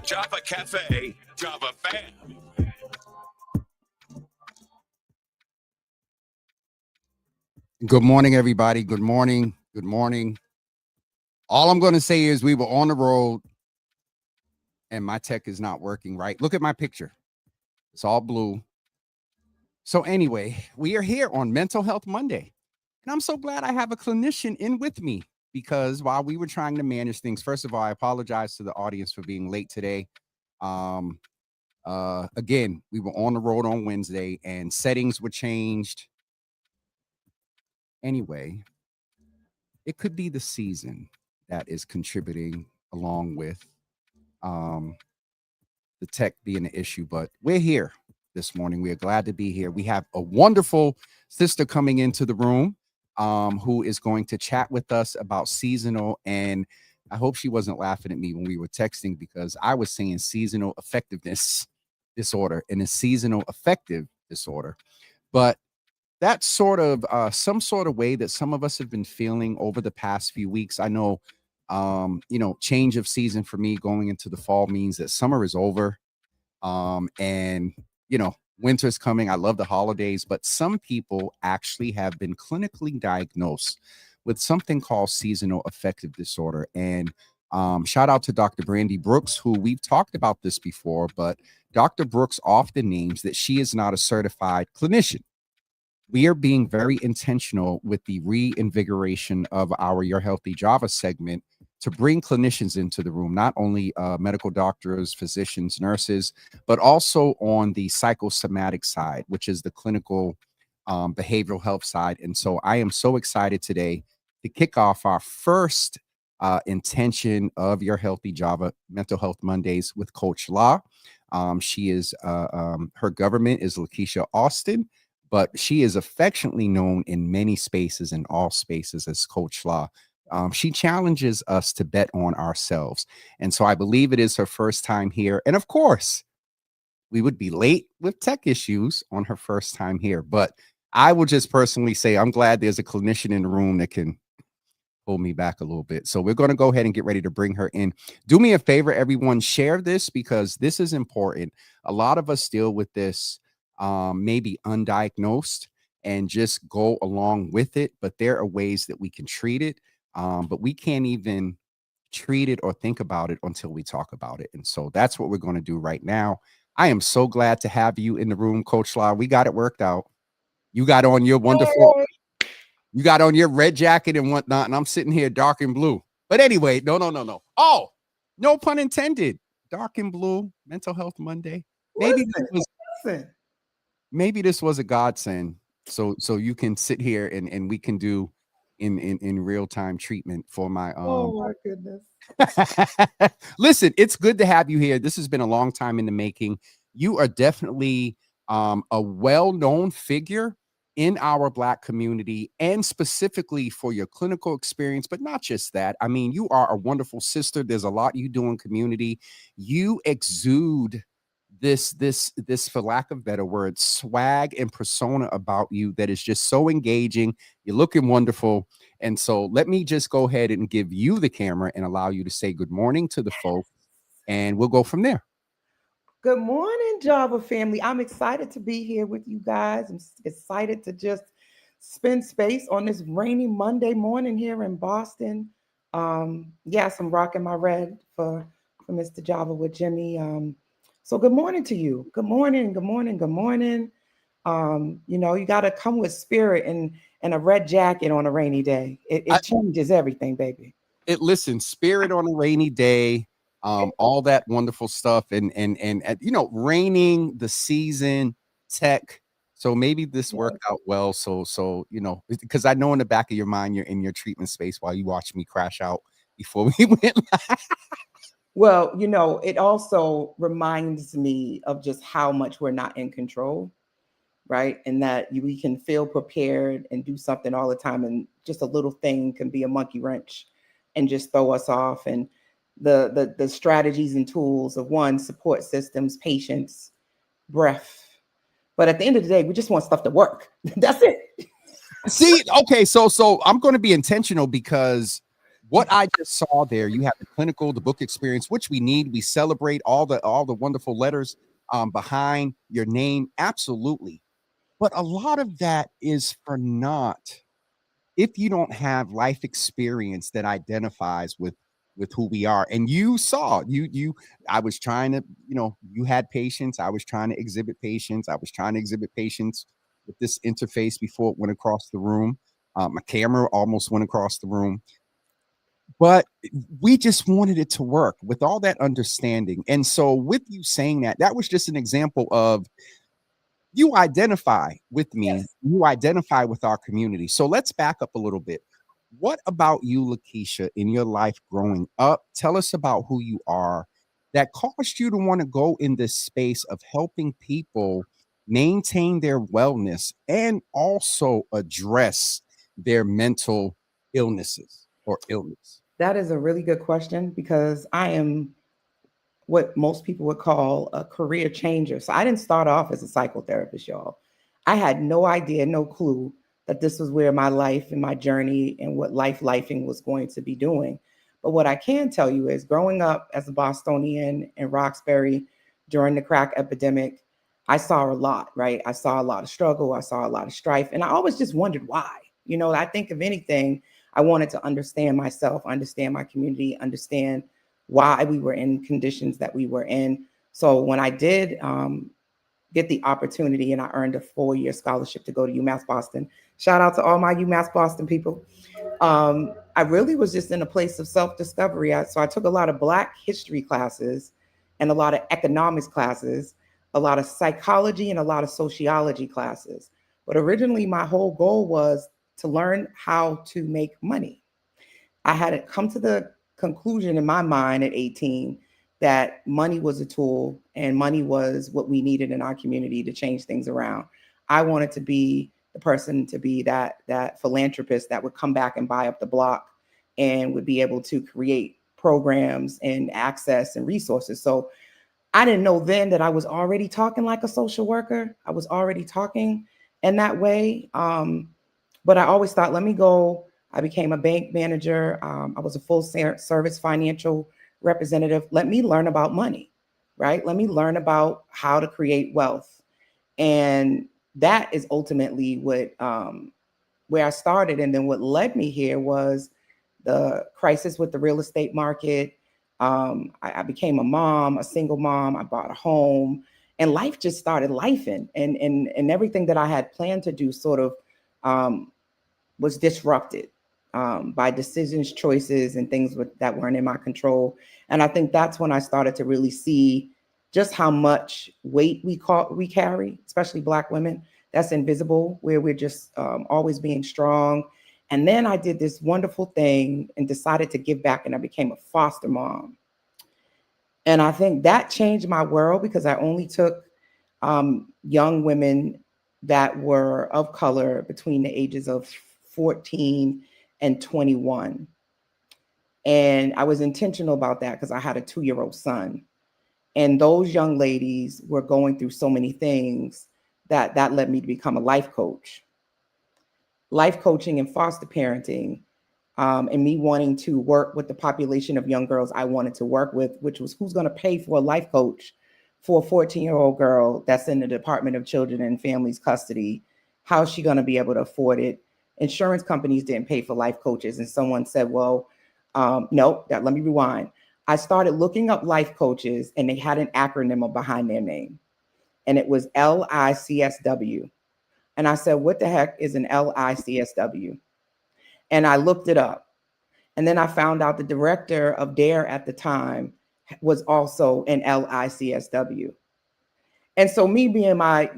Java Cafe, Java Fam. Good morning, everybody. Good morning. Good morning. All I'm going to say is we were on the road and my tech is not working right. Look at my picture. It's all blue. So anyway, we are here on Mental Health Monday. And I'm so glad I have a clinician in with me because while we were trying to manage things, first of all, I apologize to the audience for being late today. Again, we were on the road on Wednesday and settings were changed. Anyway, it could be the season that is contributing along with the tech being an issue, but we're here this morning. We are glad to be here. We have a wonderful sister coming into the room who is going to chat with us about seasonal, and I hope she wasn't laughing at me when we were texting because I was saying seasonal effectiveness disorder and a seasonal affective disorder. But that's sort of some sort of way that some of us have been feeling over the past few weeks. I know, change of season for me going into the fall means that summer is over. And, winter's coming. I love the holidays, but some people actually have been clinically diagnosed with something called seasonal affective disorder. And shout out to Dr. Brandy Brooks, who we've talked about this before, but Dr. Brooks often names that she is not a certified clinician. We are being very intentional with the reinvigoration of our Your Healthy Java segment to bring clinicians into the room, not only medical doctors, physicians, nurses, but also on the psychosomatic side, which is the clinical behavioral health side. And so I am so excited today to kick off our first intention of Your Healthy Java Mental Health Mondays with Coach La. She is, her government is Lakeisha Austin, but she is affectionately known in many spaces, in all spaces, as Coach La. She challenges us to bet on ourselves. And so I believe it is her first time here. And of course, we would be late with tech issues on her first time here. But I will just personally say I'm glad there's a clinician in the room that can pull me back a little bit. So we're going to go ahead and get ready to bring her in. Do me a favor, everyone, share this because this is important. A lot of us deal with this maybe undiagnosed and just go along with it. But there are ways that we can treat it. But we can't even treat it or think about it until we talk about it. And so that's what we're going to do right now. I am so glad to have you in the room, Coach La. We got it worked out. You got on your wonderful, you got on your red jacket and whatnot, and I'm sitting here dark and blue. But anyway, no. Oh, no pun intended. Dark and blue, Mental Health Monday. Maybe this was a godsend. So you can sit here and we can do in real-time treatment for my oh my goodness. Listen, it's good to have you here. This has been a long time in the making. You are definitely a well-known figure in our Black community and specifically for your clinical experience, but not just that. I mean, you are a wonderful sister. There's a lot you do in community. You exude this, for lack of better words, swag and persona about you that is just so engaging. You're looking wonderful. And so let me just go ahead and give you the camera and allow you to say good morning to the folks, and we'll go from there. Good morning, Java family. I'm excited to be here with you guys. I'm excited to just spend space on this rainy Monday morning here in Boston. Yes, I'm rocking my red for Mr. Java with Jimmy. So good morning to you. Good morning, good morning, good morning. You got to come with spirit and a red jacket on a rainy day. It changes everything, baby. Listen, spirit on a rainy day, all that wonderful stuff, and raining, the season, tech. So maybe this worked out well. So because I know in the back of your mind you're in your treatment space while you watch me crash out before we went live. Well, it also reminds me of just how much we're not in control, right? And that we can feel prepared and do something all the time, and just a little thing can be a monkey wrench and just throw us off. And the strategies and tools of support systems, patience, breath. But at the end of the day, we just want stuff to work. That's it. See, okay, so I'm going to be intentional because what I just saw there, you have the clinical, the book experience, which we need. We celebrate all the wonderful letters behind your name. Absolutely. But a lot of that is for naught if you don't have life experience that identifies with who we are. And you saw, I was trying to, you had patience. I was trying to exhibit patience. I was trying to exhibit patience with this interface before it went across the room. My camera almost went across the room, but we just wanted it to work with all that understanding. And so with you saying that, that was just an example of you identify with me, Yes. you identify with our community. So let's back up a little bit. What about you, Lakeisha, in your life growing up? Tell us about who you are that caused you to want to go in this space of helping people maintain their wellness and also address their mental illnesses or illness. That is a really good question because I am what most people would call a career changer. So I didn't start off as a psychotherapist, y'all. I had no idea, no clue that this was where my life and my journey and what lifing was going to be doing. But what I can tell you is growing up as a Bostonian in Roxbury during the crack epidemic, I saw a lot, right? I saw a lot of struggle, I saw a lot of strife, and I always just wondered why. I think of anything, I wanted to understand myself, understand my community, understand why we were in conditions that we were in. So when I did get the opportunity and I earned a 4-year scholarship to go to UMass Boston, shout out to all my UMass Boston people. I really was just in a place of self-discovery. So I took a lot of Black history classes and a lot of economics classes, a lot of psychology and a lot of sociology classes. But originally my whole goal was to learn how to make money. I had come to the conclusion in my mind at 18 that money was a tool and money was what we needed in our community to change things around. I wanted to be the person to be that philanthropist that would come back and buy up the block and would be able to create programs and access and resources. So I didn't know then that I was already talking like a social worker. I was already talking in that way. But I always thought, let me go. I became a bank manager. I was a full service financial representative. Let me learn about money, right? Let me learn about how to create wealth. And that is ultimately what where I started. And then what led me here was the crisis with the real estate market. I became a mom, a single mom. I bought a home, and life just started lifing, and everything that I had planned to do sort of um, was disrupted by decisions, choices, and things that weren't in my control. And I think that's when I started to really see just how much weight we carry, especially Black women. That's invisible, where we're just always being strong. And then I did this wonderful thing and decided to give back, and I became a foster mom. And I think that changed my world because I only took young women that were of color between the ages of 14 and 21. And I was intentional about that because I had a 2-year-old son. And those young ladies were going through so many things that led me to become a life coach. Life coaching and foster parenting, and me wanting to work with the population of young girls I wanted to work with, which was who's going to pay for a life coach for a 14-year-old girl that's in the Department of Children and Families custody. How's she going to be able to afford it? Insurance companies didn't pay for life coaches. And someone said, well, no, let me rewind. I started looking up life coaches and they had an acronym behind their name, and it was LICSW. And I said, what the heck is an LICSW? And I looked it up. And then I found out the director of DARE at the time was also an LICSW. And so me being my,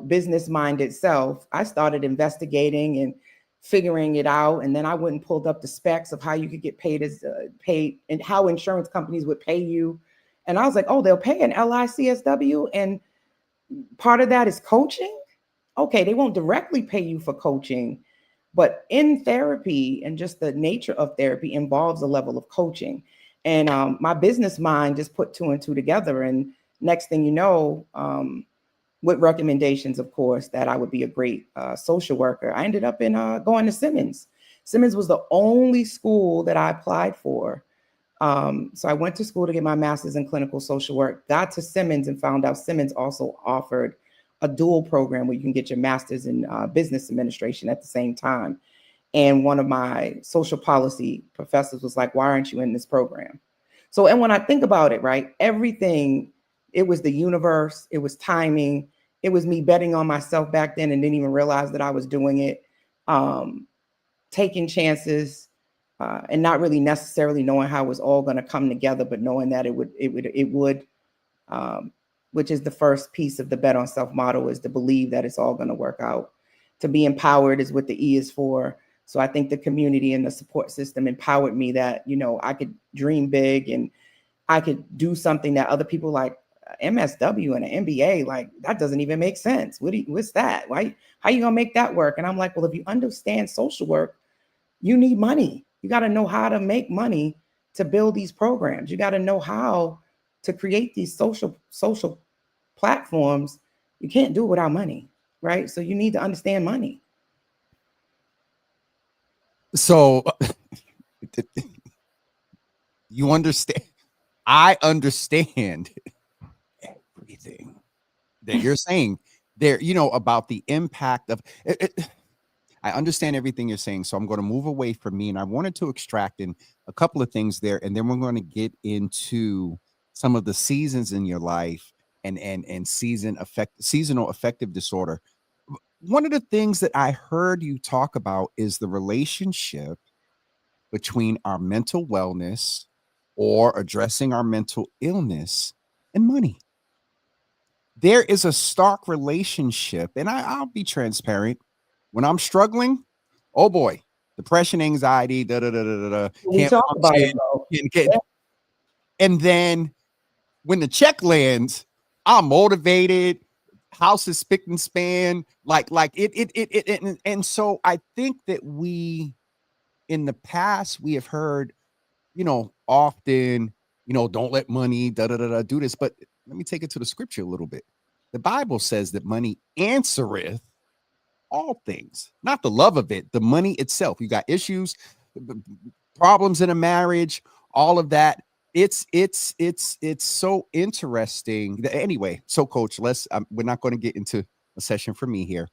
business minded self, I started investigating and figuring it out. And then I went and pulled up the specs of how you could get paid and how insurance companies would pay you. And I was like, oh, they'll pay an LICSW. And part of that is coaching. Okay, they won't directly pay you for coaching, but in therapy and just the nature of therapy involves a level of coaching. And my business mind just put two and two together. And next thing you know, with recommendations, of course, that I would be a great social worker, I ended up in going to Simmons. Simmons was the only school that I applied for. So I went to school to get my master's in clinical social work, got to Simmons and found out Simmons also offered a dual program where you can get your master's in business administration at the same time. And one of my social policy professors was like, why aren't you in this program? So, and when I think about it, right, everything, it was the universe, it was timing, it was me betting on myself back then and didn't even realize that I was doing it, taking chances, and not really necessarily knowing how it was all going to come together, but knowing that it would, which is the first piece of the bet on self model, is to believe that it's all going to work out. To be empowered is what the E is for. So I think the community and the support system empowered me that, you know, I could dream big and I could do something that other people like MSW and an MBA, like that doesn't even make sense. What's that? Why? How you gonna make that work? And I'm like, well, if you understand social work, you need money. You got to know how to make money to build these programs. You got to know how to create these social platforms. You can't do it without money, right? So you need to understand money. So you understand, I understand everything that you're saying there, you know, about the impact of it. I understand everything you're saying. So I'm going to move away from me, and I wanted to extract in a couple of things there, and then we're going to get into some of the seasons in your life and seasonal affective disorder. One of the things that I heard you talk about is the relationship between our mental wellness or addressing our mental illness and money. There is a stark relationship, and I'll be transparent. When I'm struggling, oh boy, depression, anxiety, da da da da da, We can't talk about it function, though. can't, and then when the check lands, I'm motivated. House is spick and span, like and so I think that we in the past we have heard, you know, often, you know, don't let money da da da da do this. But let me take it to the scripture a little bit. The Bible says that money answereth all things, not the love of it, the money itself. You got issues, problems in a marriage, all of that. It's so interesting. Anyway, so coach, we're not going to get into a session for me here.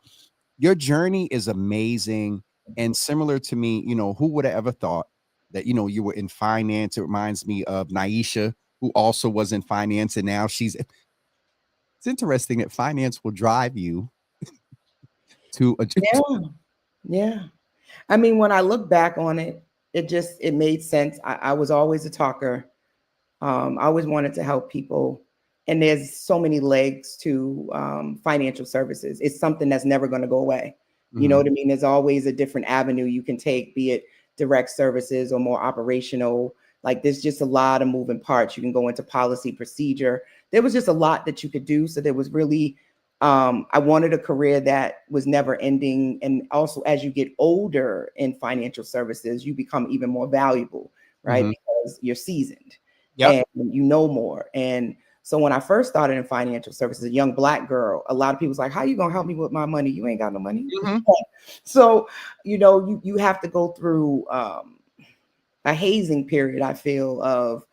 Your journey is amazing and similar to me. You know, who would have ever thought that, you know, you were in finance? It reminds me of Naisha, who also was in finance, and now it's interesting that finance will drive you to a Yeah, yeah. I mean, when I look back on it, it made sense. I was always a talker. I always wanted to help people. And there's so many legs to financial services. It's something that's never going to go away. You know what I mean? There's always a different avenue you can take, be it direct services or more operational. Like there's just a lot of moving parts. You can go into policy procedure. There was just a lot that you could do. So there was really, I wanted a career that was never ending. And also, as you get older in financial services, you become even more valuable, right? Because you're seasoned. Yep. And you know more. And so when I first started in financial services, a young Black girl, a lot of people was like, how you gonna help me with my money? You ain't got no money. So, you know, you have to go through a hazing period, I feel, of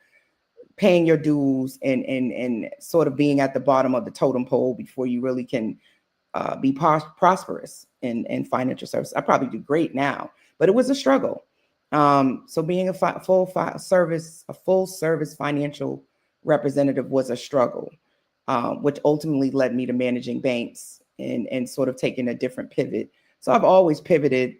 paying your dues and sort of being at the bottom of the totem pole before you really can be prosperous in financial services. I probably do great now, but it was a struggle. So being a full service financial representative was a struggle, which ultimately led me to managing banks and sort of taking a different pivot. So I've always pivoted.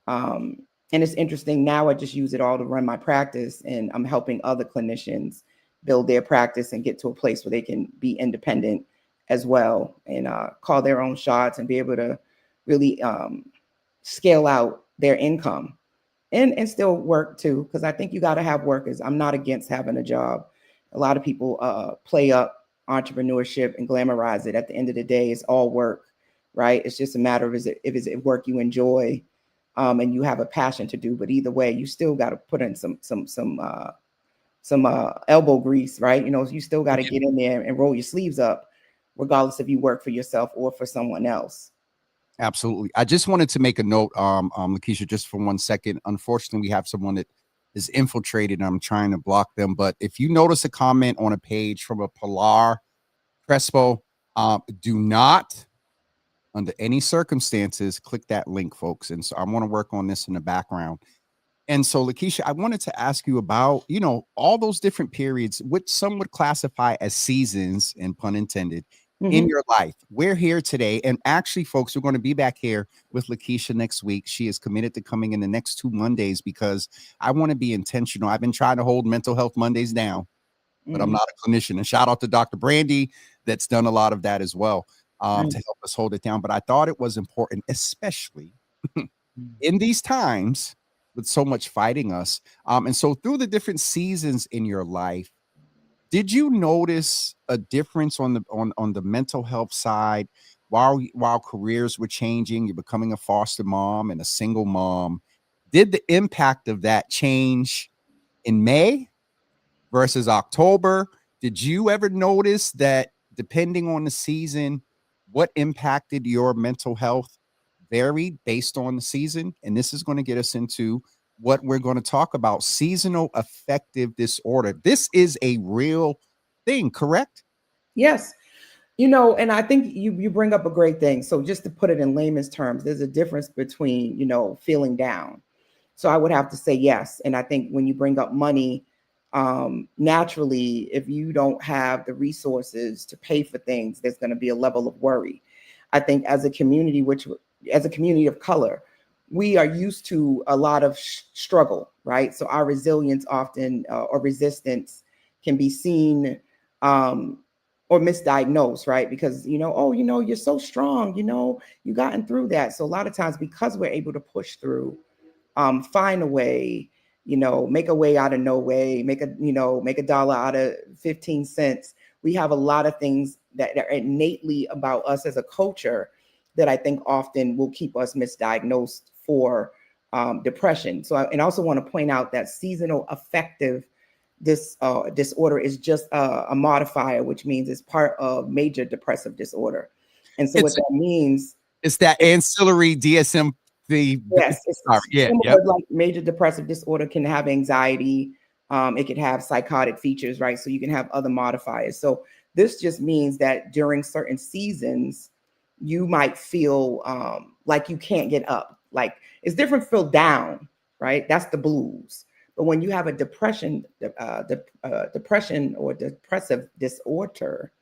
And it's interesting now, I just use it all to run my practice, and I'm helping other clinicians build their practice and get to a place where they can be independent as well, and call their own shots and be able to really scale out their income and still work too. Because I think you got to have workers. I'm not against having a job. A lot of people play up entrepreneurship and glamorize it. At the end of the day, it's all work, right? It's just a matter of is it work you enjoy, and you have a passion to do. But either way, you still got to put in some elbow grease, right? You know, you still got to get in there and roll your sleeves up, regardless if you work for yourself or for someone else. Absolutely. I just wanted to make a note, Lakeisha, just for 1 second. Unfortunately, we have someone that is infiltrated and I'm trying to block them. But if you notice a comment on a page from a Pilar Crespo, do not, under any circumstances, click that link, folks. And so I want to work on this in the background. And so, Lakeisha, I wanted to ask you about, all those different periods, which some would classify as seasons, and pun intended, in Mhm. your life. We're here today. And actually, folks, we're going to be back here with Lakeisha next week. She is committed to coming in the next 2 Mondays because I want to be intentional. I've been trying to hold Mental Health Mondays down, but I'm Mhm. not a clinician. And shout out to Dr. Brandy that's done a lot of that as well, to help us hold it down. But I thought it was important, especially in these times with so much fighting us. And so through the different seasons in your life, did you notice a difference on the mental health side while careers were changing? You're becoming a foster mom and a single mom. Did the impact of that change in May versus October? Did you ever notice that depending on the season, what impacted your mental health varied based on the season? And this is going to get us into what we're going to talk about: seasonal affective disorder. This is a real thing, correct? Yes. And I think you bring up a great thing. So just to put it in layman's terms, there's a difference between, feeling down. So I would have to say yes. And I think when you bring up money, naturally, if you don't have the resources to pay for things, there's going to be a level of worry. I think as a community, as a community of color, we are used to a lot of struggle, right? So our resilience often or resistance can be seen um, or misdiagnosed, right? Because oh, you're so strong, you gotten through that. So a lot of times, because we're able to push through, find a way, make a way out of no way, make a dollar out of 15 cents. We have a lot of things that are innately about us as a culture that I think often will keep us misdiagnosed for depression. So and I also want to point out that seasonal affective disorder is just a modifier, which means it's part of major depressive disorder. And so what It's that means, it's that ancillary DSM. The yes, sorry, it's yeah, yep. similar, like major depressive disorder can have anxiety. It can have psychotic features, right? So you can have other modifiers. So this just means that during certain seasons, you might feel like you can't get up. Like it's different, feel down, right? That's the blues. But when you have a depression or depressive disorder,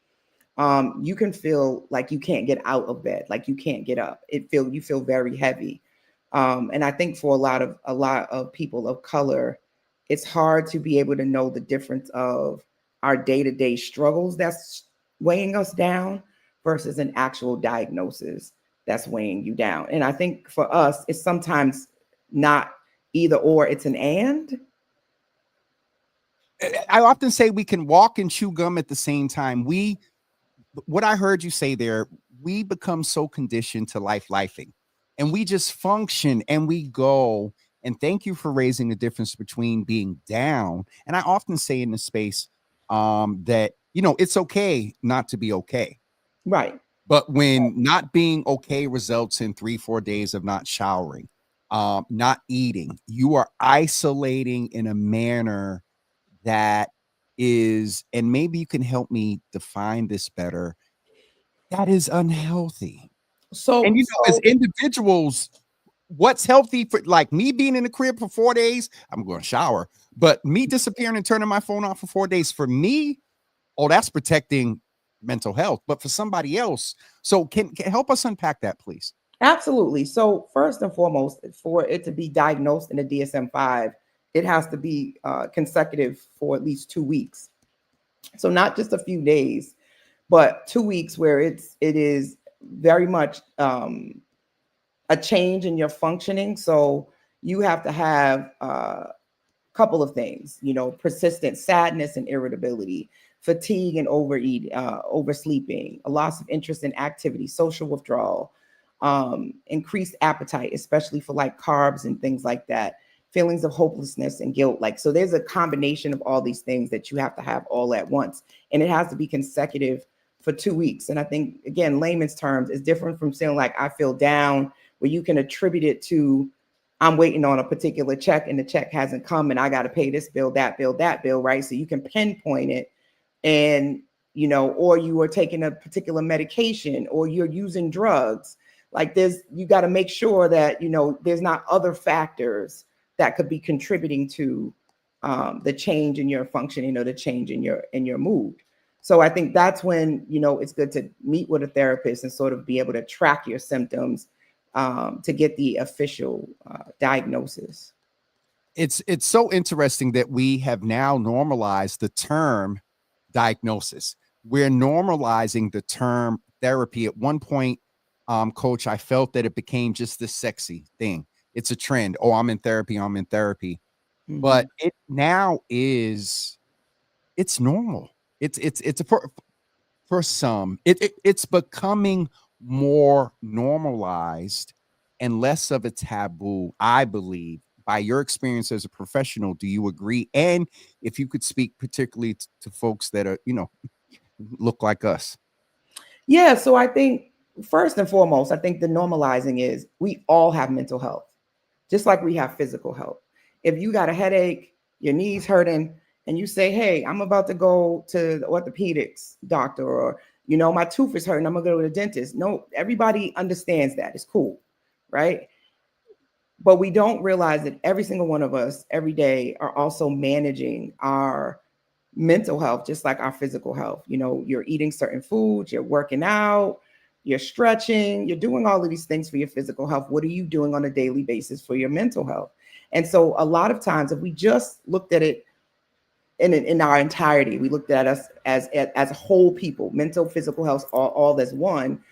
you can feel like you can't get out of bed, like you can't get up. You feel very heavy, and I think for a lot of people of color, it's hard to be able to know the difference of our day to day struggles that's weighing us down versus an actual diagnosis that's weighing you down. And I think for us, it's sometimes not either or; it's an and. I often say we can walk and chew gum at the same time. What I heard you say there, we become so conditioned to lifing, and we just function and we go. And thank you for raising the difference between being down. And I often say in the space that, it's okay not to be okay. Right. But when not being okay results in 3-4 days of not showering, not eating, you are isolating in a manner that is, and maybe you can help me define this better, that is unhealthy. And So, as so individuals, what's healthy for, like, me being in the crib for 4 days? I'm going to shower, but me disappearing and turning my phone off for 4 days, for me, oh, that's protecting mental health. But for somebody else, so can help us unpack that, please? absolutely. So first and foremost, for it to be diagnosed in the DSM-5, it has to be consecutive for at least 2 weeks. So not just a few days, but 2 weeks where it is very much a change in your functioning. So you have to have couple of things, persistent sadness and irritability, fatigue and oversleeping, a loss of interest in activity, social withdrawal, increased appetite, especially for like carbs and things like that, feelings of hopelessness and guilt. Like, so there's a combination of all these things that you have to have all at once. And it has to be consecutive for 2 weeks. And I think, again, layman's terms is different from saying like, I feel down, where you can attribute it to, I'm waiting on a particular check and the check hasn't come and I got to pay this bill, that bill, that bill, right? So you can pinpoint it. And, you know, or you are taking a particular medication or you're using drugs. Like you got to make sure that, you know, there's not other factors that could be contributing to the change in your functioning or the change in your mood. So I think that's when, you know, it's good to meet with a therapist and sort of be able to track your symptoms to get the official diagnosis. It's so interesting that we have now normalized the term diagnosis. We're normalizing the term therapy. At one point, coach, I felt that it became just this sexy thing. It's a trend. Oh, I'm in therapy. I'm in therapy. Mm-hmm. But it now is, it's normal. It's for some, it's becoming more normalized and less of a taboo, I believe. By your experience as a professional, do you agree? And if you could speak particularly to folks that are, you know, look like us. Yeah, so I think first and foremost, I think the normalizing is we all have mental health, just like we have physical health. If you got a headache, your knees hurting, and you say, hey, I'm about to go to the orthopedics doctor, or, you know, my tooth is hurting, I'm gonna go to the dentist. No, everybody understands that. It's cool, right? But we don't realize that every single one of us every day are also managing our mental health, just like our physical health. You know, you're eating certain foods, you're working out, you're stretching, you're doing all of these things for your physical health. What are you doing on a daily basis for your mental health? And so a lot of times, if we just looked at it in our entirety, we looked at us as whole people, mental, physical health, all as one,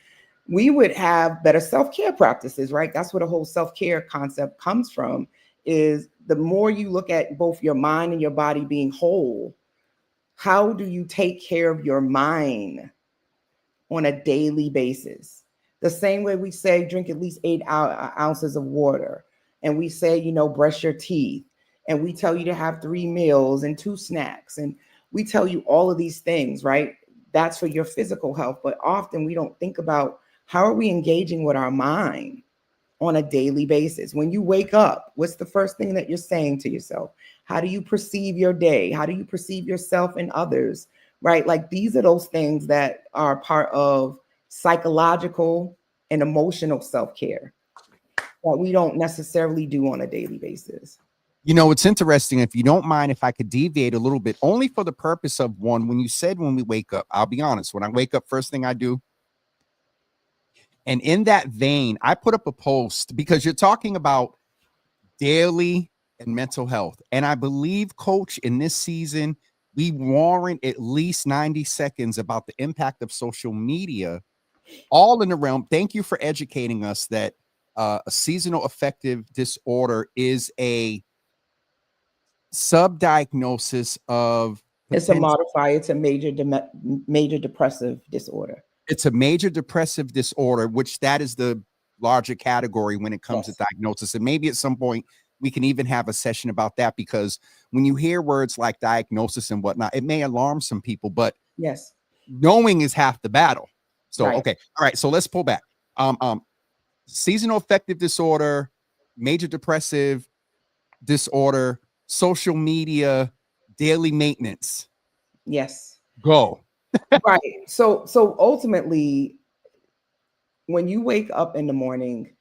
we would have better self-care practices, right? That's where the whole self-care concept comes from, is the more you look at both your mind and your body being whole, how do you take care of your mind on a daily basis? The same way we say drink at least 8 ounces of water, and we say, you know, brush your teeth, and we tell you to have 3 meals and 2 snacks, and we tell you all of these things, right? That's for your physical health. But often we don't think about, how are we engaging with our mind on a daily basis? When you wake up, what's the first thing that you're saying to yourself? How do you perceive your day? How do you perceive yourself and others? Right? Like, these are those things that are part of psychological and emotional self-care that we don't necessarily do on a daily basis. You know, it's interesting. If you don't mind, if I could deviate a little bit, only for the purpose of one, when you said when we wake up, I'll be honest, when I wake up, first thing I do, and in that vein, I put up a post because you're talking about daily and mental health. And I believe, coach, in this season, we warrant at least 90 seconds about the impact of social media, all in the realm. Thank you for educating us that a seasonal affective disorder is a subdiagnosis of It's a potential. modifier. It's a major depressive disorder. It's a major depressive disorder, which that is the larger category when it comes to diagnosis. And maybe at some point we can even have a session about that, because when you hear words like diagnosis and whatnot, it may alarm some people, but Yes, knowing is half the battle. So, right. okay. All right. So let's pull back. Seasonal affective disorder, major depressive disorder, social media, daily maintenance. Yes. Go. Right. So ultimately, when you wake up in the morning,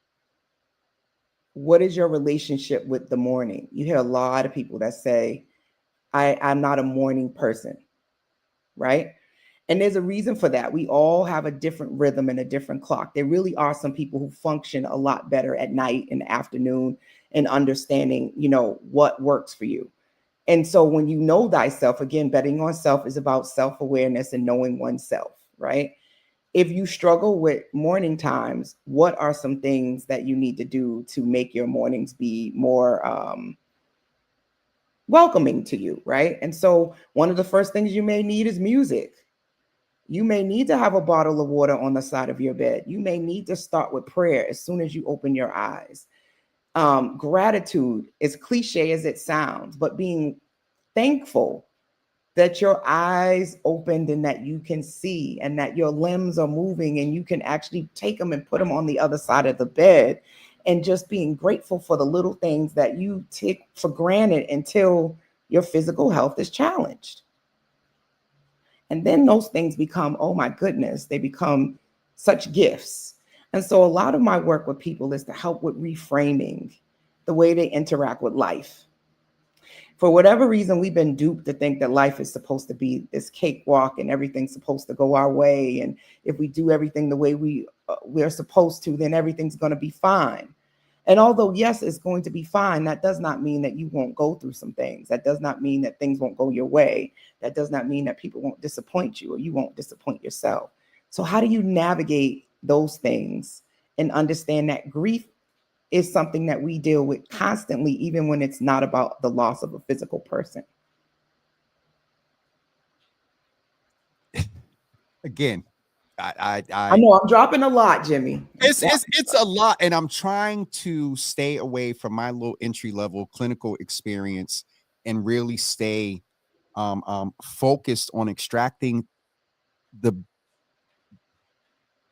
what is your relationship with the morning? You hear a lot of people that say, I'm not a morning person, right? And there's a reason for that. We all have a different rhythm and a different clock. There really are some people who function a lot better at night and afternoon, and understanding, you know, what works for you. And so when you know thyself, again, betting on self is about self-awareness and knowing oneself, right? If you struggle with morning times, what are some things that you need to do to make your mornings be more welcoming to you, right? And so one of the first things you may need is music. You may need to have a bottle of water on the side of your bed. You may need to start with prayer as soon as you open your eyes. Gratitude, as cliche as it sounds, but being thankful. that your eyes opened and that you can see and that your limbs are moving and you can actually take them and put them on the other side of the bed, and just being grateful for the little things that you take for granted until your physical health is challenged. And then those things become, oh my goodness, they become such gifts. And so a lot of my work with people is to help with reframing the way they interact with life. For whatever reason, we've been duped to think that life is supposed to be this cakewalk and everything's supposed to go our way. And if we do everything the way we're supposed to, then everything's going to be fine. And although, yes, it's going to be fine, that does not mean that you won't go through some things. That does not mean that things won't go your way. That does not mean that people won't disappoint you or you won't disappoint yourself. So how do you navigate those things and understand that grief is something that we deal with constantly, even when it's not about the loss of a physical person? Again, I know I'm dropping a lot, Jimmy. It's a lot, and I'm trying to stay away from my little entry level clinical experience and really stay focused on extracting the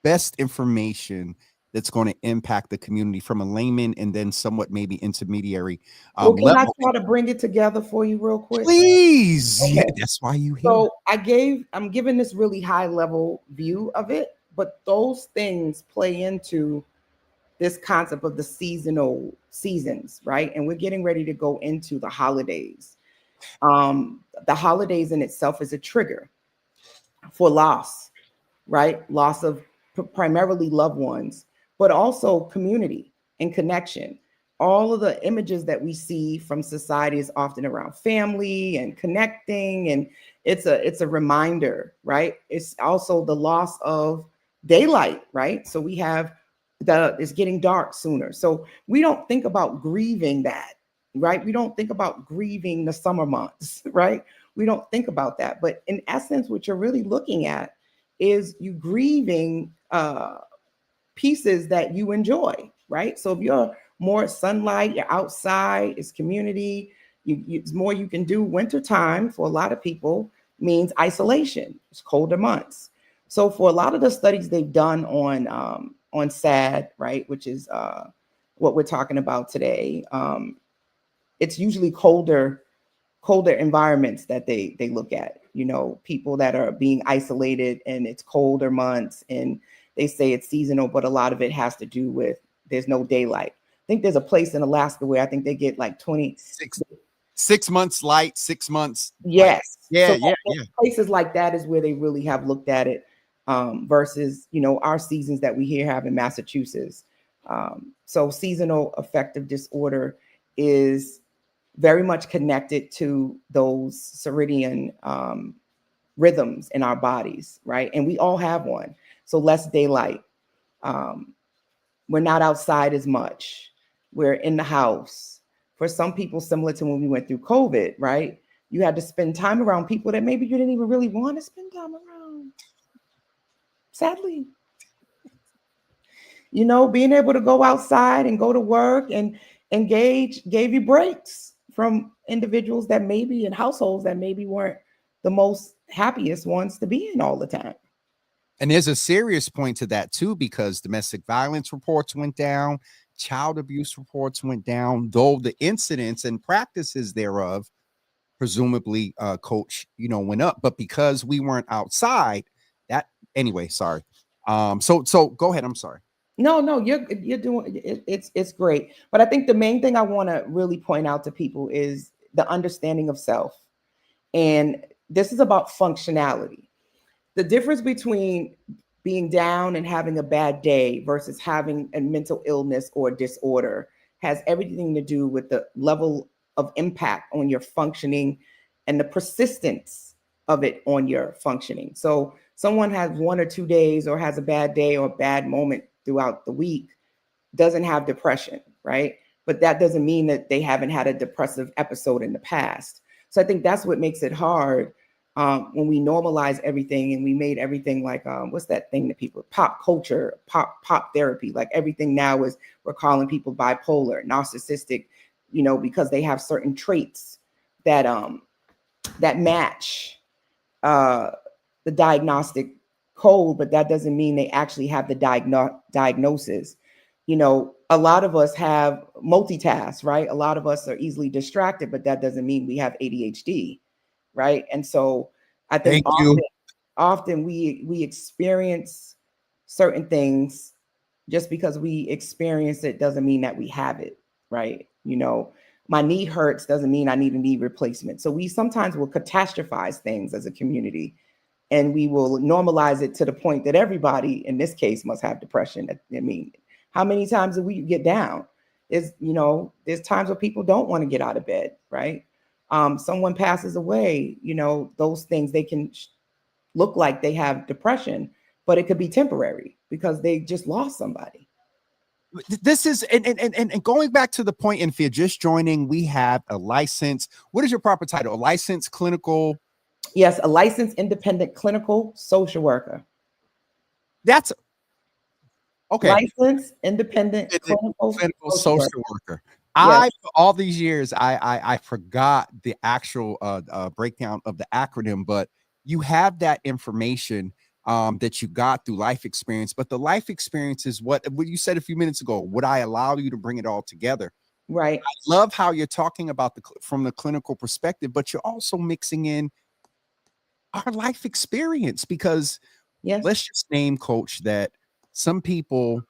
best information that's going to impact the community from a layman and then somewhat maybe intermediary Well, can I level. try to bring it together for you real quick? Please. Okay. Yeah, that's why you here. So I'm giving this really high level view of it, but those things play into this concept of the seasons, right? And we're getting ready to go into the holidays. The holidays in itself is a trigger for loss, right? Loss of primarily loved ones, but also community and connection. All of the images that we see from society is often around family and connecting, and it's a reminder, right? It's also the loss of daylight, right? So we have it's getting dark sooner. So we don't think about grieving that, right? We don't think about grieving the summer months, right? We don't think about that. But in essence, what you're really looking at is you grieving pieces that you enjoy, right? So if you're more sunlight, you're outside, it's community, it's more you can do. Wintertime for a lot of people means isolation. It's colder months. So for a lot of the studies they've done on SAD, right, which is what we're talking about today, it's usually colder environments that they look at, you know, people that are being isolated and it's colder months, and they say it's seasonal, but a lot of it has to do with there's no daylight. I think there's a place in Alaska where I think they get like 6 months light, 6 months. Yes. Yeah, So places like that is where they really have looked at it, versus, you know, our seasons that we here have in Massachusetts. So seasonal affective disorder is very much connected to those circadian rhythms in our bodies, right? And we all have one. So less daylight. We're not outside as much. We're in the house. For some people, similar to when we went through COVID, right? You had to spend time around people that maybe you didn't even really want to spend time around. Sadly. You know, being able to go outside and go to work and engage gave you breaks from individuals that maybe in households that maybe weren't the most happiest ones to be in all the time. And there's a serious point to that too, because domestic violence reports went down, child abuse reports went down, though the incidents and practices thereof, presumably, coach, you know, went up. But because we weren't outside, that anyway, sorry. So go ahead. I'm sorry. No, you're doing it, it's great. But I think the main thing I want to really point out to people is the understanding of self. And this is about functionality. The difference between being down and having a bad day versus having a mental illness or disorder has everything to do with the level of impact on your functioning and the persistence of it on your functioning. So someone has 1 or 2 days or has a bad day or a bad moment throughout the week doesn't have depression, right? But that doesn't mean that they haven't had a depressive episode in the past. So I think that's what makes it hard when we normalize everything and we made everything like what's that thing that people pop culture, pop therapy, like everything now is we're calling people bipolar, narcissistic, you know, because they have certain traits that that match the diagnostic code, but that doesn't mean they actually have the diagnosis. A lot of us have multitask, right? A lot of us are easily distracted, but that doesn't mean we have ADHD, right? And so I think Thank you. often we experience certain things. Just because we experience it doesn't mean that we have it, right? My knee hurts doesn't mean I need a knee replacement. So we sometimes will catastrophize things as a community, and we will normalize it to the point that everybody in this case must have depression. I mean, how many times do we get down? There's times where people don't want to get out of bed, right? Someone passes away, those things, they can look like they have depression, but it could be temporary because they just lost somebody. This is and going back to the point, and if you're just joining, we have a license. What is your proper title? A licensed clinical? Yes, a licensed independent clinical social worker. That's okay. Licensed independent clinical social worker. Yes. For all these years, I forgot the actual breakdown of the acronym, but you have that information that you got through life experience. But the life experience is what you said a few minutes ago. Would I allow you to bring it all together? Right. I love how you're talking about from the clinical perspective, but you're also mixing in our life experience, because Yes. let's just name, Coach, that some people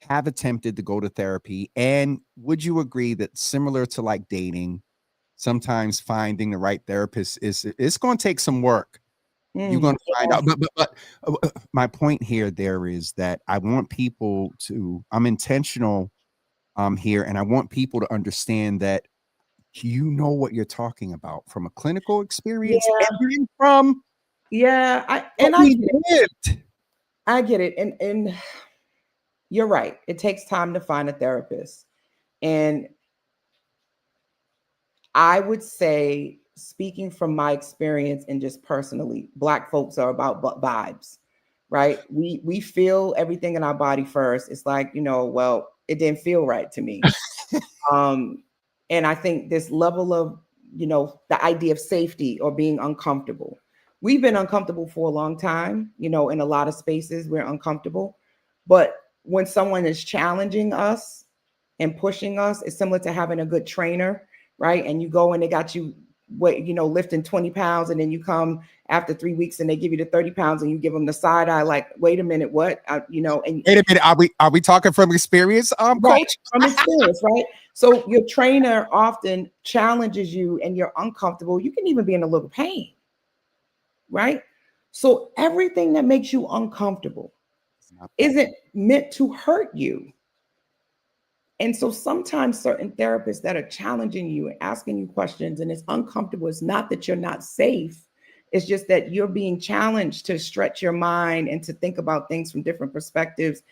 have attempted to go to therapy. And would you agree that similar to like dating, sometimes finding the right therapist it's going to take some work. You're going to find out. But my point there is that I want people to, I'm intentional here, and I want people to understand that you know what you're talking about from a clinical experience and from I lived. I get it. And you're right. It takes time to find a therapist. And I would say, speaking from my experience and just personally, Black folks are about vibes, right? We feel everything in our body first. It's like, well, it didn't feel right to me. And I think this level of, the idea of safety or being uncomfortable. We've been uncomfortable for a long time, in a lot of spaces we're uncomfortable. But when someone is challenging us and pushing us, it's similar to having a good trainer, right? And you go and they got you lifting 20 pounds, and then you come after 3 weeks and they give you the 30 pounds and you give them the side eye, like, wait a minute, what? And wait a minute, are we talking from experience, right, Coach? from experience, right? So your trainer often challenges you and you're uncomfortable. You can even be in a little pain, right? So everything that makes you uncomfortable isn't meant to hurt you. And so sometimes certain therapists that are challenging you and asking you questions and it's uncomfortable, it's not that you're not safe. It's just that you're being challenged to stretch your mind and to think about things from different perspectives.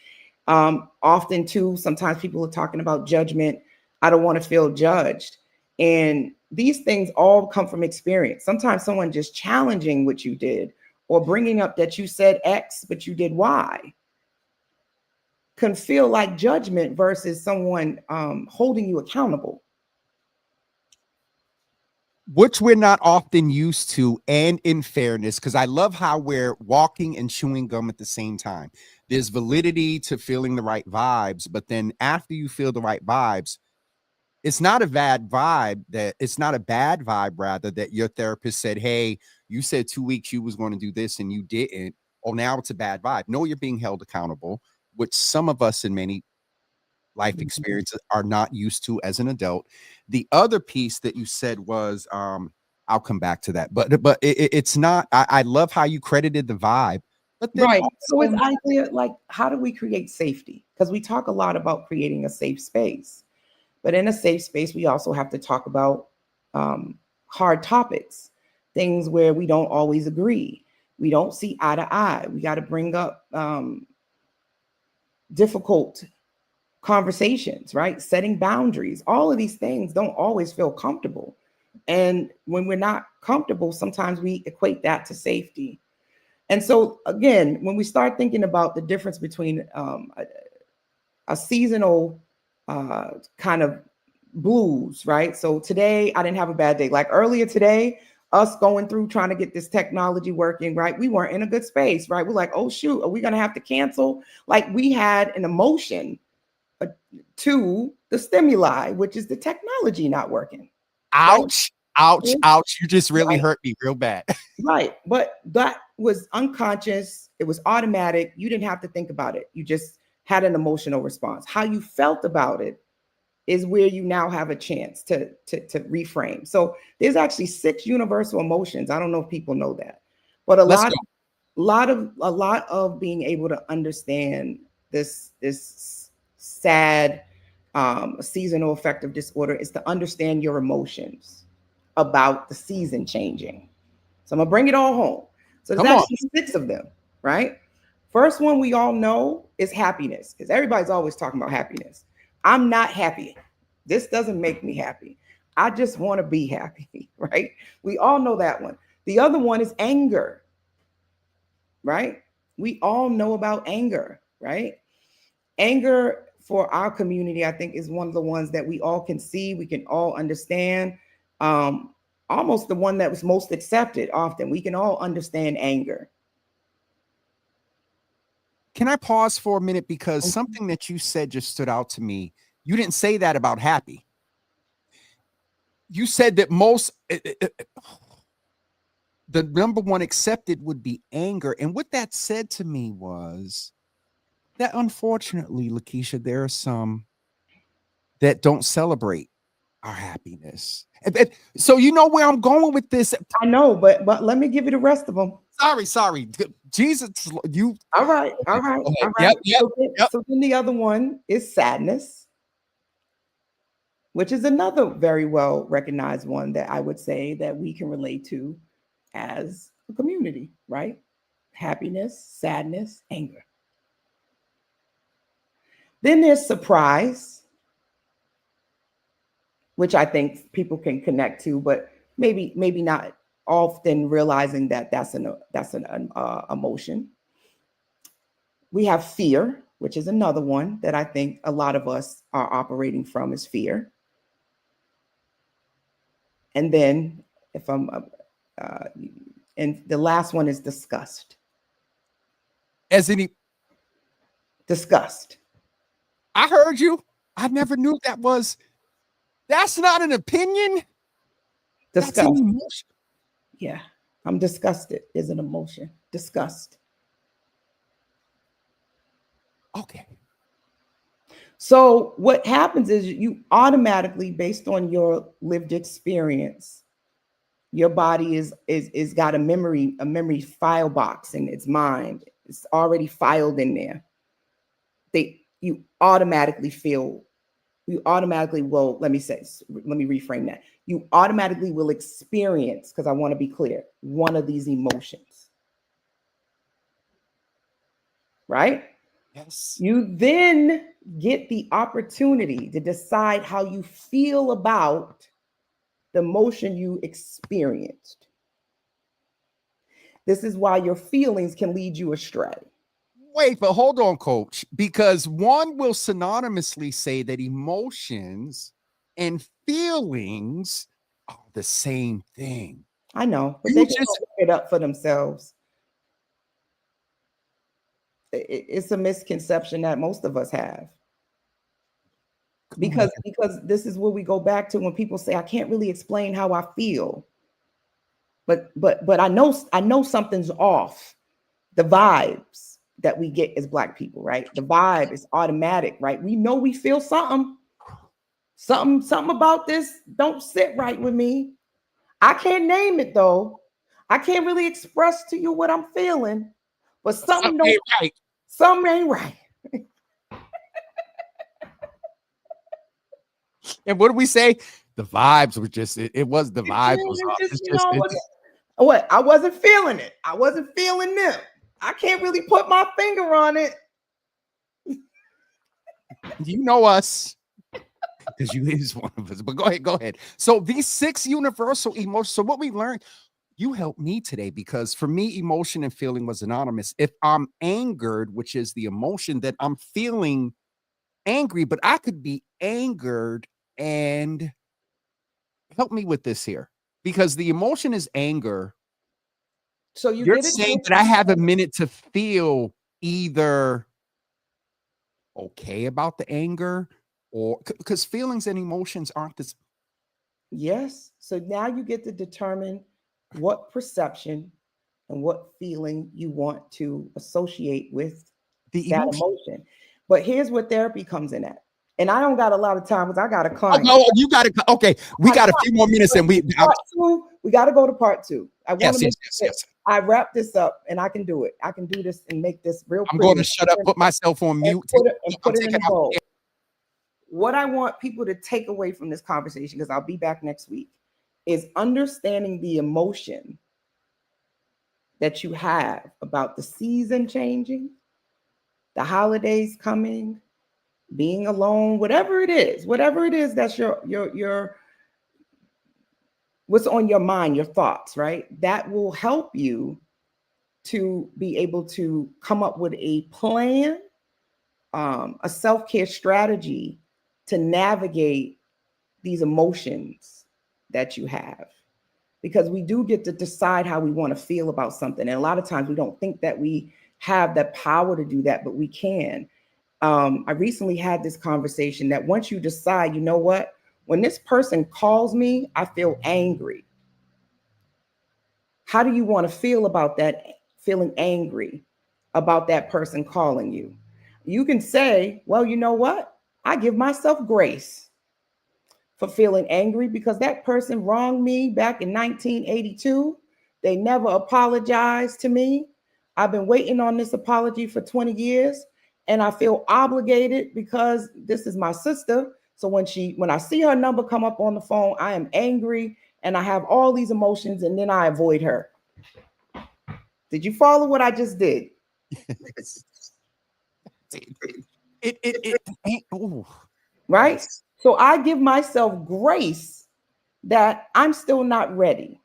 Often too, sometimes people are talking about judgment. I don't want to feel judged. And these things all come from experience. Sometimes someone just challenging what you did or bringing up that you said X, but you did Y, can feel like judgment versus someone holding you accountable. Which we're not often used to, and in fairness, because I love how we're walking and chewing gum at the same time. There's validity to feeling the right vibes, but then after you feel the right vibes, it's not a bad vibe, rather, that your therapist said, hey, you said 2 weeks you was going to do this and you didn't. Oh, now it's a bad vibe. No, you're being held accountable, which some of us in many life experiences are not used to as an adult. The other piece that you said was, I'll come back to that, but it's not, I love how you credited the vibe, but then Right. So also, it's idea like, how do we create safety? Because we talk a lot about creating a safe space, but in a safe space, we also have to talk about hard topics, things where we don't always agree. We don't see eye to eye. We got to bring up difficult conversations, right? Setting boundaries. All of these things don't always feel comfortable. And when we're not comfortable, sometimes we equate that to safety. And so, again, when we start thinking about the difference between a seasonal kind of blues, right? So today I didn't have a bad day. Like earlier today, us going through trying to get this technology working, right? We weren't in a good space, right? We're like, oh shoot, are we going to have to cancel? Like we had an emotion to the stimuli, which is the technology not working. Ouch, right? ouch, ouch. You just really Right. hurt me real bad. Right. But that was unconscious. It was automatic. You didn't have to think about it. You just had an emotional response. How you felt about it is where you now have a chance to reframe. So there's actually 6 universal emotions. I don't know if people know that, but a lot of being able to understand this sad seasonal affective disorder is to understand your emotions about the season changing. So I'm gonna bring it all home. So there's actually 6 of them, right? First one we all know is happiness, because everybody's always talking about happiness. I'm not happy. This doesn't make me happy. I just want to be happy, right? We all know that one. The other one is anger, right? We all know about anger, right? Anger for our community, I think, is one of the ones that we all can see, we can all understand. Almost the one that was most accepted often. We can all understand anger. Can I pause for a minute? Because something that you said just stood out to me. You didn't say that about happy. You said that the number one accepted would be anger. And what that said to me was that unfortunately, Lakeisha, there are some that don't celebrate our happiness. So you know where I'm going with this. I know, but let me give you the rest of them. Sorry. Jesus, you. All right. Yep. So then the other one is sadness, which is another very well recognized one that I would say that we can relate to as a community, right? Happiness, sadness, anger. Then there's surprise, which I think people can connect to, but maybe not often realizing that that's an emotion. We have fear, which is another one that I think a lot of us are operating from, is fear. And then if I'm and the last one is disgust. Disgust. I heard you. I never knew that's not an opinion. Disgust. That's an emotion. Yeah. I'm disgusted is an emotion. Disgust. Okay. So what happens is you automatically, based on your lived experience, your body is got a memory file box in its mind. It's already filed in there. You automatically will, let me reframe that. You automatically will experience, because I want to be clear, one of these emotions. Right? Yes. You then get the opportunity to decide how you feel about the emotion you experienced. This is why your feelings can lead you astray. Wait, but hold on, coach, because one will synonymously say that emotions and feelings are the same thing. I know, but they can look it up for themselves. It's a misconception that most of us have. Because this is where we go back to when people say, I can't really explain how I feel. But I know something's off. The vibes that we get as Black people, right? The vibe is automatic, right? We know we feel something about this don't sit right with me. I can't name it though. I can't really express to you what I'm feeling, but something ain't right. Something ain't right. And what do we say? The vibes were just, it was the vibes was off. What? I wasn't feeling it. I wasn't feeling them. I can't really put my finger on it. You know us, because you is one of us. But go ahead. So these 6 universal emotions. So what we learned, you helped me today, because for me, emotion and feeling was anonymous. If I'm angered, which is the emotion that I'm feeling angry, but I could be angered, and help me with this here. because the emotion is anger. So you You're get it. saying that I have a minute to feel either okay about the anger or because feelings and emotions aren't this. Yes. So now you get to determine what perception and what feeling you want to associate with The that emotion. emotion. But here's where therapy comes in at. And I don't got a lot of time because I got a Oh, client. no, you got to. Okay, we got a few more minutes, and Part two, we got to go to part two. I want yes, to make yes, yes, sure yes. I wrap this up, and I can do it. I can do this and make this real I'm pretty going to shut up, put myself on and mute. I'm put it in taking a out. bowl. What I want people to take away from this conversation, because I'll be back next week, is understanding the emotion that you have about the season changing, the holidays coming, being alone, whatever it is that's your what's on your mind, your thoughts, right? That will help you to be able to come up with a plan, a self-care strategy to navigate these emotions that you have. Because we do get to decide how we want to feel about something. And a lot of times we don't think that we have that power to do that, but we can. I recently had this conversation that once you decide, you know what, when this person calls me, I feel angry. How do you want to feel about that, feeling angry about that person calling you? You can say, well, you know what? I give myself grace for feeling angry because that person wronged me back in 1982. They never apologized to me. I've been waiting on this apology for 20 years and I feel obligated because this is my sister. So when I see her number come up on the phone, I am angry and I have all these emotions and then I avoid her. Did you follow what I just did? It ain't. Oh, Right? yes. So I give myself grace that I'm still not ready.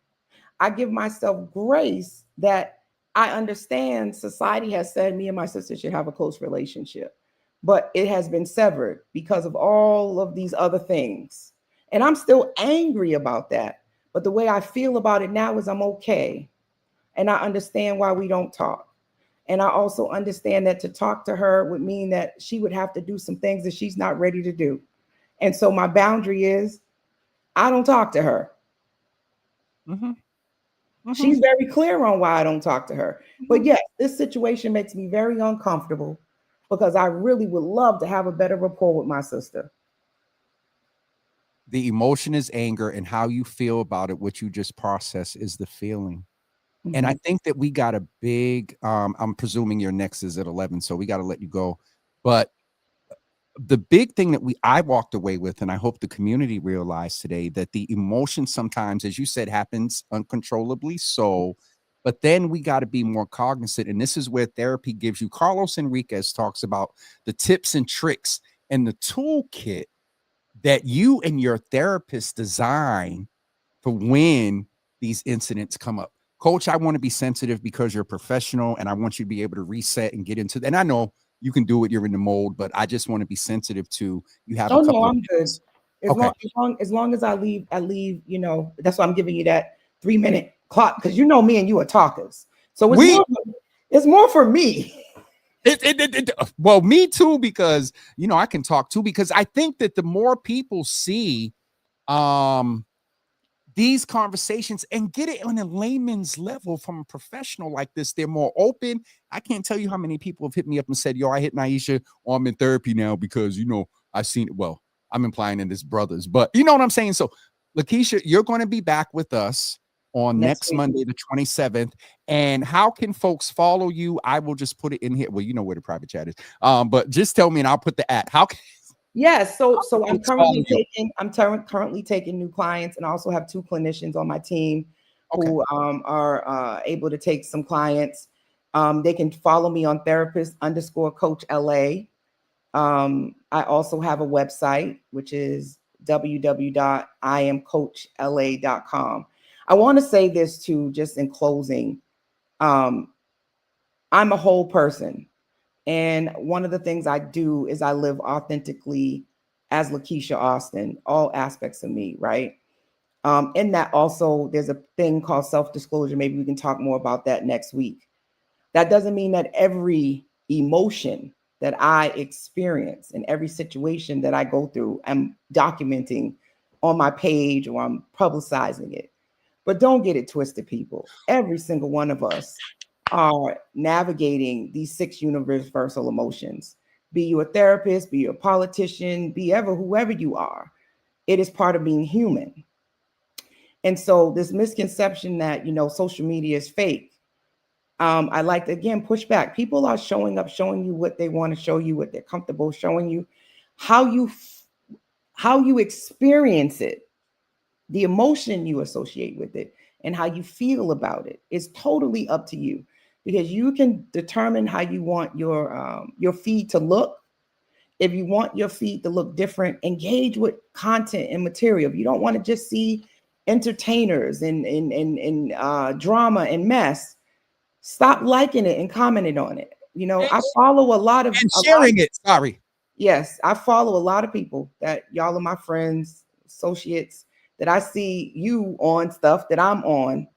I give myself grace that I understand society has said me and my sister should have a close relationship, but it has been severed because of all of these other things. And I'm still angry about that. But the way I feel about it now is I'm okay. And I understand why we don't talk. And I also understand that to talk to her would mean that she would have to do some things that she's not ready to do. And so my boundary is I don't talk to her. Mm-hmm. Mm-hmm. She's very clear on why I don't talk to her. But Mm-hmm. yes, this situation makes me very uncomfortable because I really would love to have a better rapport with my sister. The emotion is anger, and how you feel about it, what you just process, is the feeling. And I Mhm. think that we got a big. I'm presuming your next is at 11, so we got to let you go. But the big thing that I walked away with, and I hope the community realized today, that the emotion sometimes, as you said, happens uncontrollably. So, but then we got to be more cognizant. And this is where therapy gives you. Carlos Enriquez talks about the tips and tricks and the toolkit that you and your therapist design for when these incidents come up. Coach, I want to be sensitive because you're a professional and I want you to be able to reset and get into. And I know you can do it, you're in the mold, but I just want to be sensitive to you have a Oh no, couple of I'm good. minutes. Okay. As long as I leave, that's why I'm giving you that 3 minute clock because you know me and you are talkers. So We it's more for me. well, me too, because I can talk too, because I think that the more people see these conversations and get it on a layman's level from a professional like this, they're more open. I can't tell you how many people have hit me up and said, yo, I hit Naisha, or I'm in therapy now because, I've seen it. Well, I'm implying in this brothers, but you know what I'm saying? So, Lakeisha, you're going to be back with us on Next next week. Monday, the 27th. And how can folks follow you? I will just put it in here. Well, you know where the private chat is. But just tell me and I'll put the at. How can Yes, so I'm folks follow you? currently taking new clients, and I also have two clinicians on my team Okay. who are able to take some clients. They can follow me on therapist_coach LA. I also have a website which is www.iamcoachla.com. I want to say this too, just in closing. I'm a whole person. And one of the things I do is I live authentically as Lakeisha Austin, all aspects of me, right? In that also, there's a thing called self-disclosure. Maybe we can talk more about that next week. That doesn't mean that every emotion that I experience in every situation that I go through, I'm documenting on my page or I'm publicizing it. But don't get it twisted, people. Every single one of us are navigating these 6 universal emotions. Be you a therapist, be you a politician, be ever whoever you are, it is part of being human. And so this misconception that, social media is fake, I like to again push back. People are showing up, showing you what they want to show you, what they're comfortable showing you, how you how you experience it, the emotion you associate with it, and how you feel about it is totally up to you, because you can determine how you want your feed to look. If you want your feed to look different, engage with content and material. If you don't want to just see entertainers and drama and mess, stop liking it and commenting on it. I follow a lot of And sharing it. Sorry. yes, I follow a lot of people that y'all are my friends, associates, that I see you on stuff that I'm on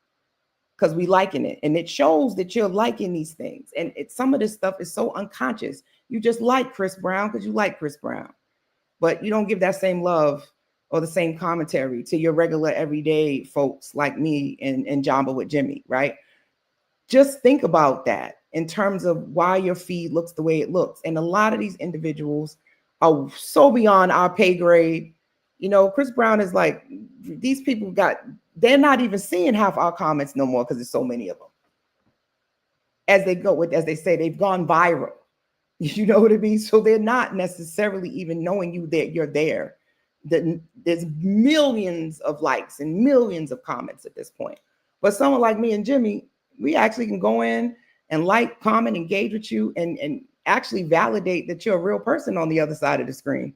because we liking it. And it shows that you're liking these things. And some of this stuff is so unconscious. You just like Chris Brown because you like Chris Brown, but you don't give that same love or the same commentary to your regular everyday folks like me and Jamba with Jimmy, right? Just think about that in terms of why your feed looks the way it looks. And a lot of these individuals are so beyond our pay grade. Chris Brown is like, these people they're not even seeing half our comments no more because there's so many of them. As they say, they've gone viral. You know what I mean? So they're not necessarily even knowing you that you're there. There's millions of likes and millions of comments at this point. But someone like me and Jimmy, we actually can go in and like, comment, engage with you, and actually validate that you're a real person on the other side of the screen.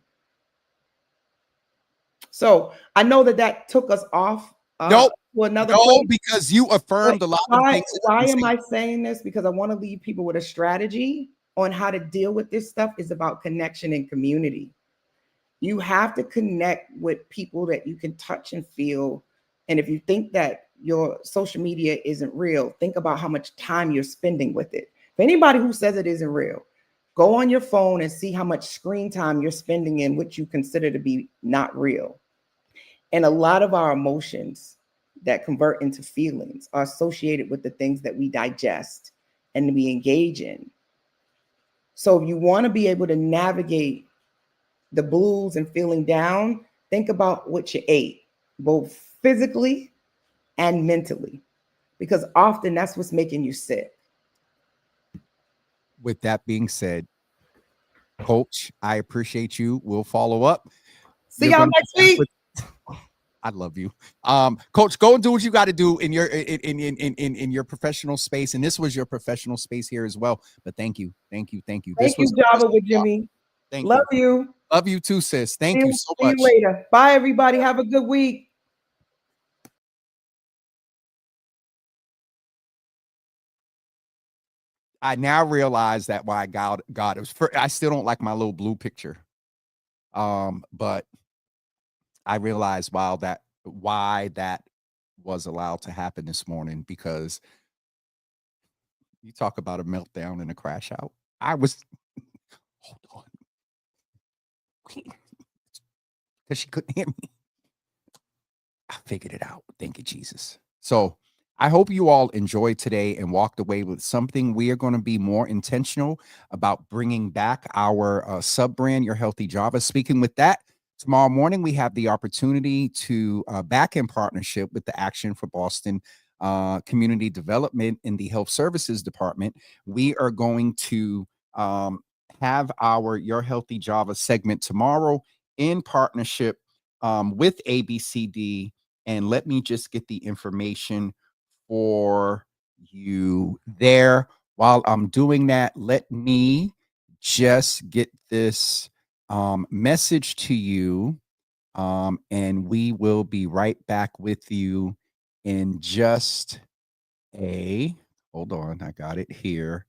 So I know that took us off Nope. to another No, place. because you affirmed a lot of things. Why am I saying this? Because I want to leave people with a strategy on how to deal with this stuff. Is about connection and community. You have to connect with people that you can touch and feel. And if you think that your social media isn't real, think about how much time you're spending with it. For anybody who says it isn't real, go on your phone and see how much screen time you're spending in what you consider to be not real. And a lot of our emotions that convert into feelings are associated with the things that we digest and we engage in. So if you want to be able to navigate the blues and feeling down, think about what you ate, both physically and mentally, because often that's what's making you sick. With that being said, Coach, I appreciate you. We'll follow up. See y'all next week. I love you. Coach, go and do what you got to do in in your professional space. And this was your professional space here as well. But thank you. Thank you, Java with Jimmy. Thank Love you. Love you too, sis. Thank you so much. See you later. Bye, everybody. Have a good week. I now realize that why God it was I still don't like my little blue picture. But I realized why that was allowed to happen this morning, because you talk about a meltdown and a crash out. I was hold on. Because she couldn't hear me. I figured it out. Thank you, Jesus. So I hope you all enjoyed today and walked away with something. We are going to be more intentional about bringing back our sub brand, Your Healthy Java. Speaking with that, tomorrow morning, we have the opportunity to back in partnership with the Action for Boston Community Development in the Health Services Department. We are going to have our Your Healthy Java segment tomorrow in partnership with ABCD. And let me just get the information for you there. While I'm doing that, let me just get this message to you, and we will be right back with you in just hold on, I got it here.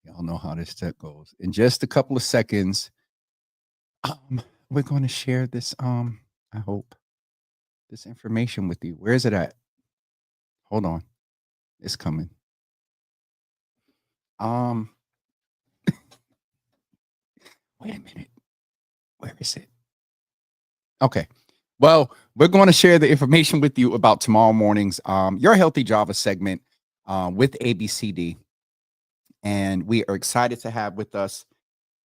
Y'all know how this stuff goes. In just a couple of seconds, we're going to share this. I hope. this information with you. Where is it at? Hold on. It's coming. Wait a minute. Where is it? Okay. Well, we're going to share the information with you about tomorrow morning's Your Healthy Java segment with ABCD. And we are excited to have with us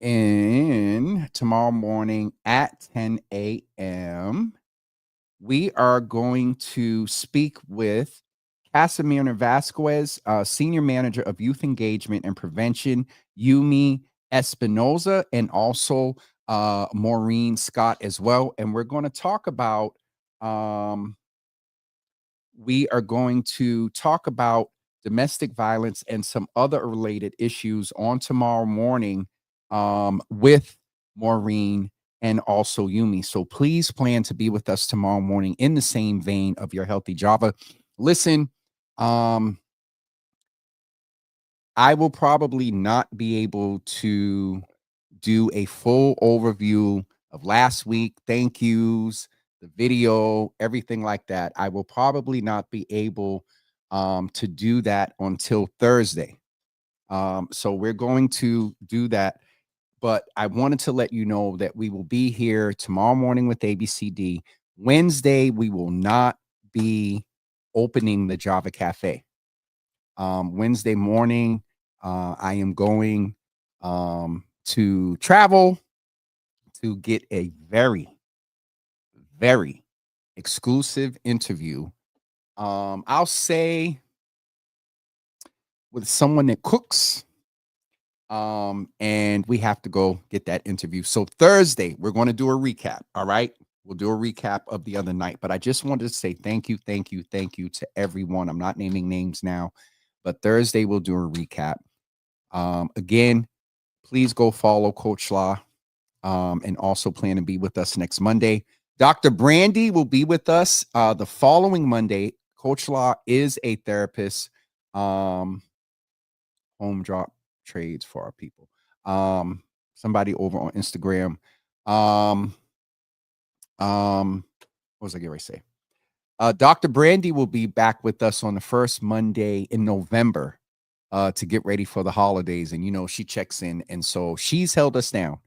in tomorrow morning at 10 a.m. We are going to speak with Casimir Vasquez, Senior Manager of Youth Engagement and Prevention, Yumi Espinoza, and also Maureen Scott as well. And we're going to talk about domestic violence and some other related issues on tomorrow morning with Maureen and also Yumi. So please plan to be with us tomorrow morning in the same vein of Your Healthy Java. Listen, I will probably not be able to do a full overview of last week, thank yous, the video, everything like that. I will probably not be able to do that until Thursday. So we're going to do that. But I wanted to let you know that we will be here tomorrow morning with ABCD. Wednesday, we will not be opening the Java Cafe. Wednesday morning, I am going to travel to get a very, very exclusive interview. I'll say with someone that cooks. And we have to go get that interview. So Thursday, we're going to do a recap. All right. We'll do a recap of the other night. But I just wanted to say thank you to everyone. I'm not naming names now, but Thursday we'll do a recap. Again, please go follow Coach Law and also plan to be with us next Monday. Dr. Brandy will be with us the following Monday. Coach Law is a therapist. Home drop trades for our people. Somebody over on Instagram. What was I getting ready to say? Dr. Brandy will be back with us on the first Monday in November to get ready for the holidays. And, you know, she checks in. And so she's held us down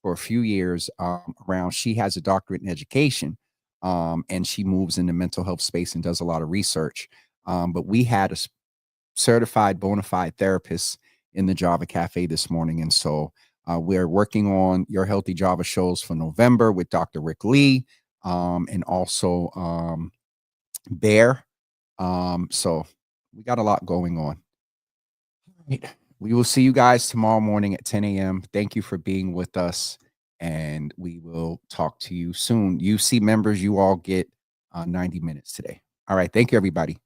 for a few years around. She has a doctorate in education and she moves in the mental health space and does a lot of research. But we had a certified bona fide therapist in the Java Cafe this morning. And so we're working on Your Healthy Java shows for November with Dr. Rick Lee and also Bear. So we got a lot going on. We will see you guys tomorrow morning at 10 a.m. Thank you for being with us. And we will talk to you soon. UC members, you all get 90 minutes today. All right. Thank you, everybody.